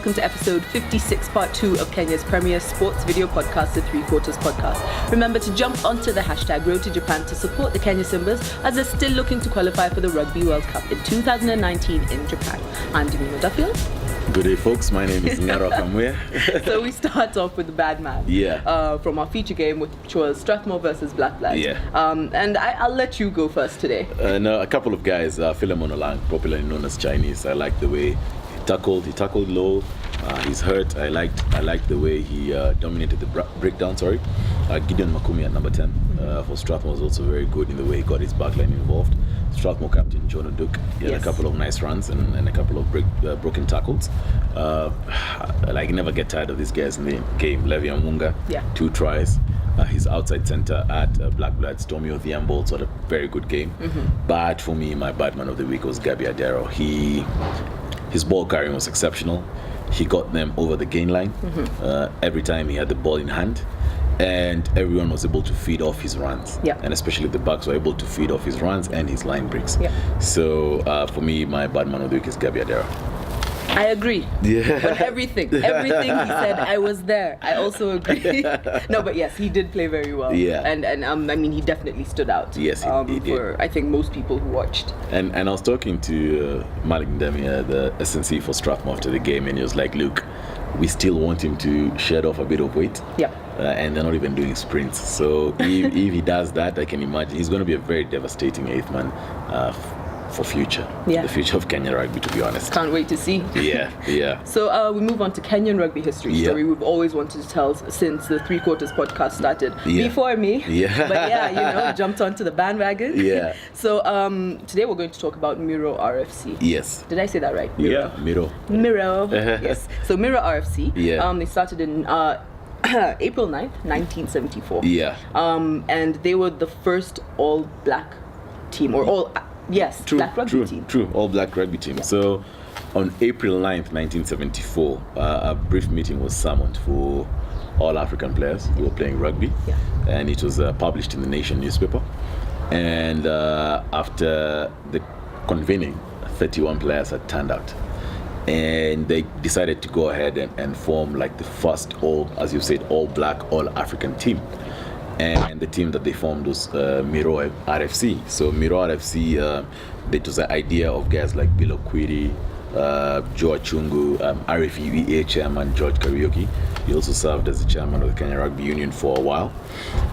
welcome to episode 56, part 2 of Kenya's premier sports video podcast, the 3 Quarters Podcast. Remember to jump onto the hashtag Road to Japan to support the Kenya Simbas as they're still looking to qualify for the Rugby World Cup in 2019 in Japan. I'm BMOTW. Good day, folks. My name is Ngaro Kamwe. So we start off with the bad man. Yeah. From our feature game, which was Strathmore versus Black Lads. Yeah. And I'll let you go first today. No, a couple of guys. Philemon Olang, popularly known as Chinese. I like the way he tackled. He tackled low. He's hurt. I liked the way he dominated the breakdown. Gideon Makumi at number 10 for Strathmore was also very good in the way he got his backline involved. Strathmore captain John O'Duke, he had a couple of nice runs and a couple of broken tackles. I never get tired of these guys in the game. Levi Amunga, 2 tries. His outside centre at Black Bloods, Tommy Odhiambo, also had a very good game. But for me, my bad man of the week was Gabi Adero. His ball carrying was exceptional. He got them over the gain line every time he had the ball in hand. And everyone was able to feed off his runs. And especially the backs were able to feed off his runs and his line breaks. So for me, my bad man of the week is Gabi Adero. I agree. But everything he said, I was there. I also agree. No, but yes, he did play very well. And I mean, he definitely stood out. Yes, he did. For I think most people who watched. And I was talking to Malik Ndemia, the SNC for Strathmore after the game, and he was like, "Look, we still want him to shed off a bit of weight." And they're not even doing sprints. So if he does that, I can imagine he's going to be a very devastating 8th man for the future of Kenyan rugby, to be honest. Can't wait to see. So we move on to Kenyan rugby history story we've always wanted to tell since the 3 Quarters Podcast started. Before me. But jumped onto the bandwagon. So today we're going to talk about Miro RFC. Yes. Did I say that right? Miro. Miro. Yes. So Miro RFC. They started in April 9th, 1974. And they were the first all-black team, or black rugby team. True, all-black rugby team. So on April 9th, 1974, a brief meeting was summoned for all African players who were playing rugby. And it was published in the Nation newspaper. And after the convening, 31 players had turned out. And they decided to go ahead and form like the first as you said, all-black, all-African team. And the team that they formed was Miro RFC. So Miro RFC, it was the idea of guys like Bill Okwiri, Joe Achungu, RFUEA chairman George Kariuki. He also served as the chairman of the Kenya Rugby Union for a while.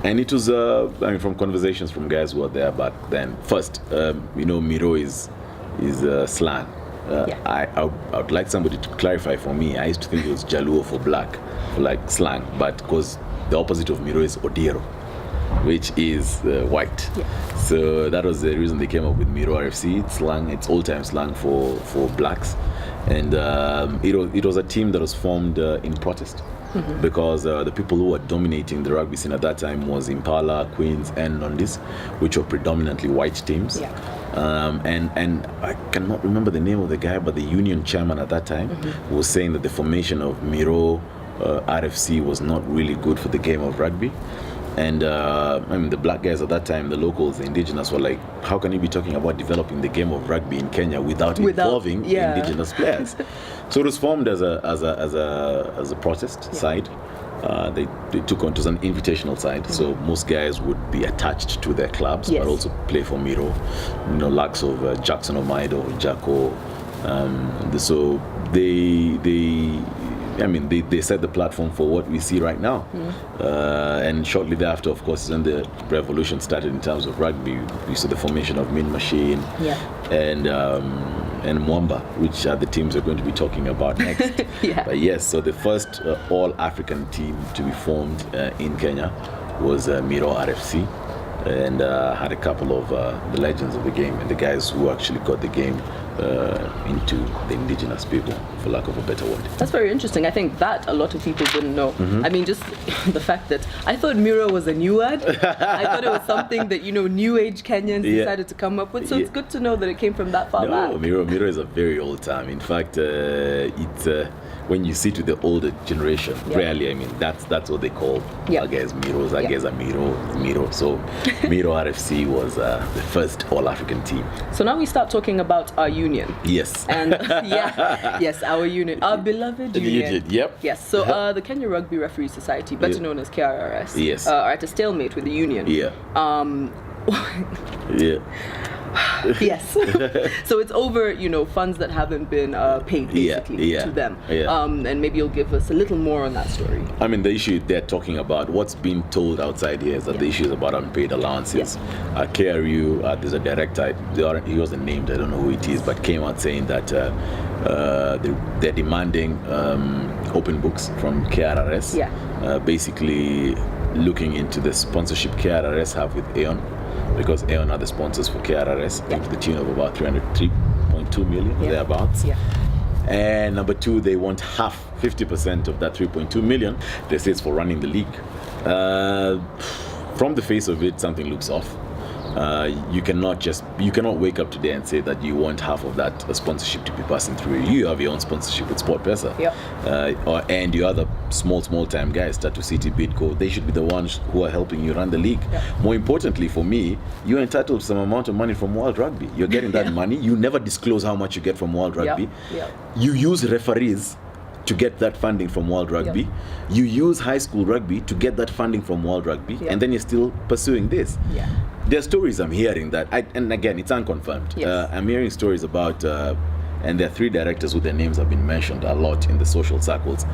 And it was, from conversations from guys who were there back then. First, Miro is slang. I would like somebody to clarify for me. I used to think it was Jaluo for black, for like slang, but because the opposite of Miro is Odiero, which is white. So that was the reason they came up with Miro RFC. It's slang, it's old-time slang for blacks. And it was a team that was formed in protest. Because the people who were dominating the rugby scene at that time was Impala, Queens, and Nondis, which were predominantly white teams. And I cannot remember the name of the guy, but the union chairman at that time was saying that the formation of Miro RFC was not really good for the game of rugby. And the black guys at that time, the locals, the indigenous, were like, how can you be talking about developing the game of rugby in Kenya without involving indigenous players? So it was formed as a protest side. They took on to an invitational side, so most guys would be attached to their clubs, but also play for Miro. Likes of Jackson Omaido, Jacko. So they set the platform for what we see right now. And shortly thereafter, of course, when the revolution started in terms of rugby, we saw the formation of Min Machine and Mwamba, which are the teams we're going to be talking about next. But yes, so the first all-African team to be formed in Kenya was Miro RFC, and had a couple of the legends of the game and the guys who actually got the game into the indigenous people, for lack of a better word. That's very interesting. I think that a lot of people didn't know. I mean, just the fact that I thought Miro was a new word. I thought it was something that, new age Kenyans decided to come up with. So it's good to know that it came from that far back. Miro is a very old term. In fact, when you sit with the older generation, rarely, I mean, that's what they call our guys Miros. Our guys are Miro. So Miro RFC was the first All-African team. So now we start talking about our union. Yes. And yes, our union, our beloved union. Yep. Yes. So the Kenya Rugby Referee Society, better known as KRRS, yes, are at a stalemate with the union. Yeah. Yeah. Yes. So it's over, funds that haven't been paid basically to them. Yeah. And maybe you'll give us a little more on that story. I mean, the issue they're talking about, what's being told outside here is that the issue is about unpaid allowances. KRU, there's a director, he wasn't named, I don't know who it is, but came out saying that they're demanding open books from KRRS, basically looking into the sponsorship KRRS have with Aeon, because Aeon are the sponsors for KRRS, to the tune of about 3.2 million, thereabouts. And number two, they want 50% of that 3.2 million. They say it's for running the league. From the face of it, something looks off. You cannot wake up today and say that you want half of that sponsorship to be passing through. You have your own sponsorship with SportPesa, and your other small time guys, Tatu City, Bidco, they should be the ones who are helping you run the league. More importantly for me, you're entitled to some amount of money from World Rugby. You're getting that money. You never disclose how much you get from World Rugby. You use referees to get that funding from World Rugby. You use high school rugby to get that funding from World Rugby, and then you're still pursuing this. There are stories I'm hearing that, and again, it's unconfirmed. I'm hearing stories about, and there are 3 directors who their names have been mentioned a lot in the social circles,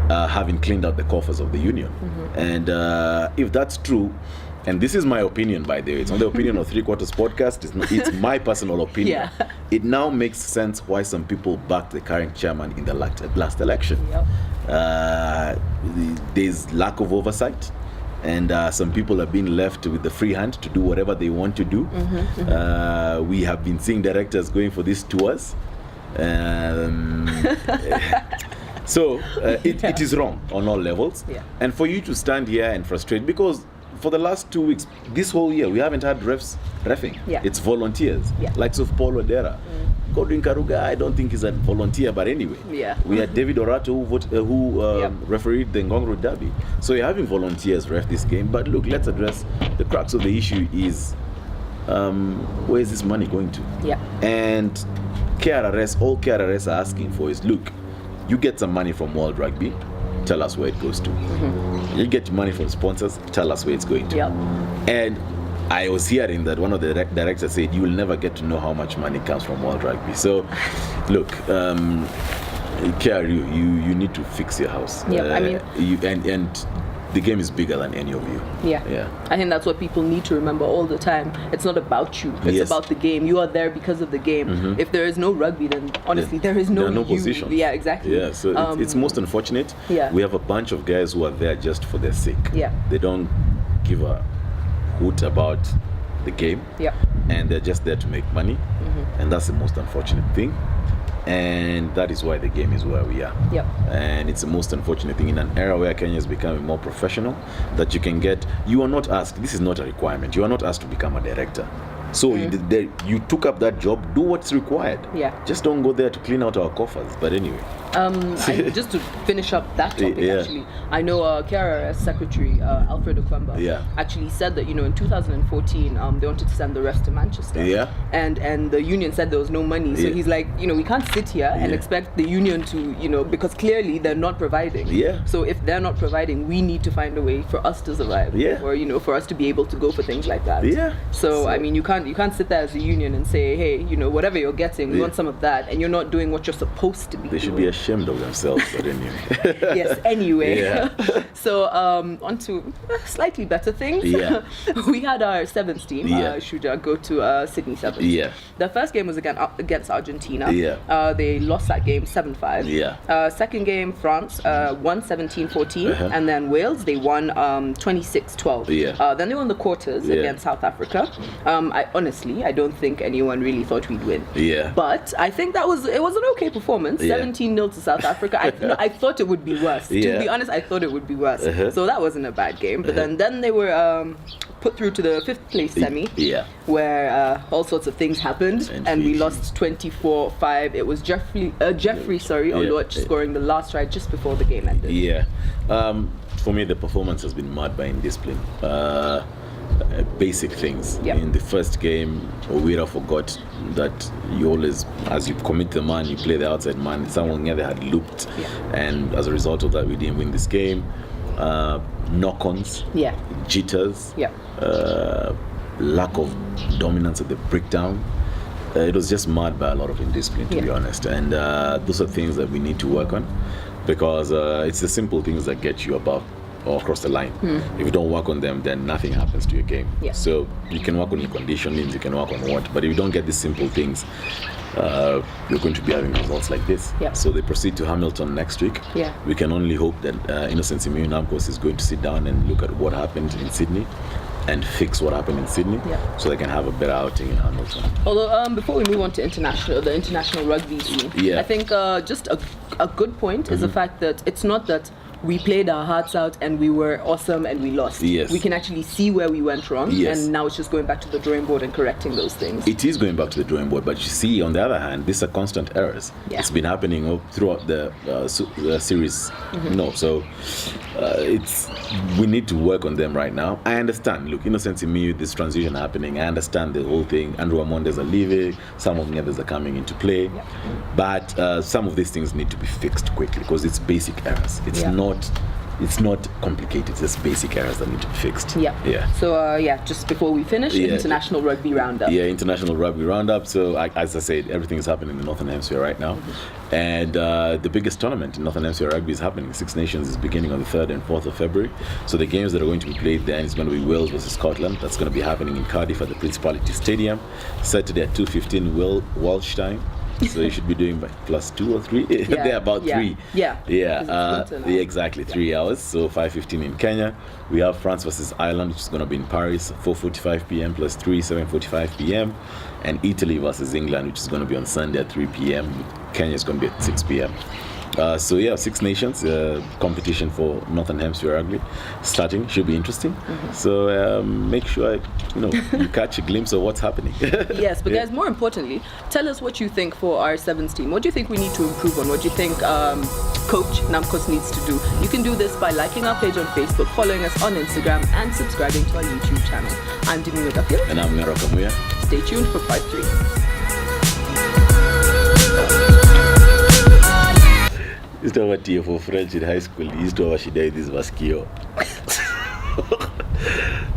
having cleaned out the coffers of the union. And if that's true, and this is my opinion, by the way, it's not the opinion of 3 Quarters Podcast, it's my personal opinion. It now makes sense why some people backed the current chairman in the last election. There's lack of oversight, and some people have been left with the free hand to do whatever they want to do. We have been seeing directors going for these tours. So it is wrong on all levels. And for you to stand here and frustrate, because for the last 2 weeks, this whole year, we haven't had reffing. It's volunteers, likes of Paul Odera. Godwin Karuga, I don't think he's a volunteer, but anyway. We had David Orato who refereed the Ngongro Derby. So you're having volunteers ref this game. But look, let's address the crux of the issue is where is this money going to? And KRRS, all KRRS are asking for is, look, you get some money from World Rugby, tell us where it goes to. You get money from sponsors, tell us where it's going to. And I was hearing that one of the directors said you will never get to know how much money comes from World Rugby. So, look, KRU, you need to fix your house. I mean, and the game is bigger than any of you. I think that's what people need to remember all the time. It's not about you. It's about the game. You are there because of the game. If there is no rugby, then honestly, there is no position. Exactly. So it's most unfortunate. We have a bunch of guys who are there just for their sake. They don't give a hoot about the game. And they're just there to make money. And that's the most unfortunate thing. And that is why the game is where we are. And it's the most unfortunate thing in an era where Kenya is becoming more professional, that you are not asked, this is not a requirement, you are not asked to become a director. So you took up that job, do what's required. Just don't go there to clean out our coffers. But anyway. Just to finish up that topic, actually, I know KRRS Secretary Alfred Okwemba actually said that, in 2014, they wanted to send the refs to Manchester. And the union said there was no money. So he's like, we can't sit here and expect the union to, because clearly they're not providing. So if they're not providing, we need to find a way for us to survive. Or, for us to be able to go for things like that. So I mean, you can't sit there as a union and say, hey, whatever you're getting, we want some of that, and you're not doing what you're supposed to be doing. They should be ashamed of themselves, but anyway. Anyway. So on to slightly better things. We had our sevens team, Shuja, go to Sydney Sevens. The first game was against Argentina. They lost that game 7-5. Second game, France won 17-14, and then Wales, they won 26-12. Then they won the quarters against South Africa. I don't think anyone really thought we'd win. But I think it was an okay performance. 17-0 to South Africa. I thought it would be worse. To be honest, I thought it would be worse. So that wasn't a bad game. But then they were put through to the 5th place semi, where all sorts of things happened, and we lost 24-5. It was Jeffrey Oluoch scoring the last try just before the game ended. For me, the performance has been marred by indiscipline. Basic things. In the first game, Owira forgot that you always, as you commit the man, you play the outside man. Someone near there had looped, and as a result of that, we didn't win this game. Knock-ons, jitters, lack of dominance at the breakdown. It was just marred by a lot of indiscipline, to be honest. And those are things that we need to work on, because it's the simple things that get you above or across the line. If you don't work on them, then nothing happens to your game. So you can work on your conditioning, you can work on what, but if you don't get these simple things, you're going to be having results like this. So they proceed to Hamilton next week. We can only hope that Innocent Simeon Namkos is going to sit down and look at what happened in Sydney and fix what happened in Sydney, so they can have a better outing in Hamilton. Although before we move on to the international rugby scene, I think just a good point is the fact that it's not that we played our hearts out and we were awesome and we lost. We can actually see where we went wrong, and now it's just going back to the drawing board and correcting those things. It is going back to the drawing board, but you see, on the other hand, these are constant errors. It's been happening throughout the series. So we need to work on them right now. I understand. Look, Innocent Simiyu, this transition happening, I understand the whole thing. Andrew Amondes are leaving, some of the others are coming into play, but some of these things need to be fixed quickly, because it's basic errors. It's not complicated. It's just basic errors that need to be fixed. So just before we finish, International Rugby Roundup. International Rugby Roundup. So as I said, everything is happening in the Northern Hemisphere right now, and the biggest tournament in Northern Hemisphere Rugby is happening. Six Nations is beginning on the 3rd and 4th of February. So the games that are going to be played then is going to be Wales versus Scotland. That's going to be happening in Cardiff at the Principality Stadium, Saturday at 2:15 Welsh time. So you should be doing by +2 or 3. They're about 3. Exactly, 3 hours. So 5:15 in Kenya. We have France versus Ireland, which is going to be in Paris, 4:45 p.m. +3, 7:45 p.m. And Italy versus England, which is going to be on Sunday at 3 p.m. Kenya is going to be at 6 p.m. Six Nations competition for Northern Hemisphere Rugby starting. Should be interesting. So make sure you catch a glimpse of what's happening. Yes, but guys, more importantly, tell us what you think for our Sevens team. What do you think we need to improve on? What do you think Coach Namkos needs to do? You can do this by liking our page on Facebook, following us on Instagram, and subscribing to our YouTube channel. I'm Dimi Wedafil. And I'm Ngaro Kamuya. Stay tuned for part 3. Used to have a TA for French in high school. He used to have a shida with this Vasquio.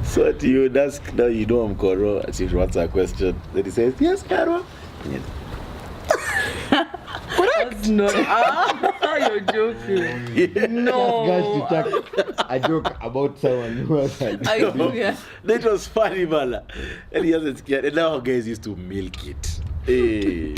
So to you, now you know I'm Koro. As if you answer a question, then he says, yes, Karo. Correct. No. You're joking. No. That's guys to talk a joke about someone who was like, That was funny, man. And he hasn't scared. And now guys used to milk it. Hey.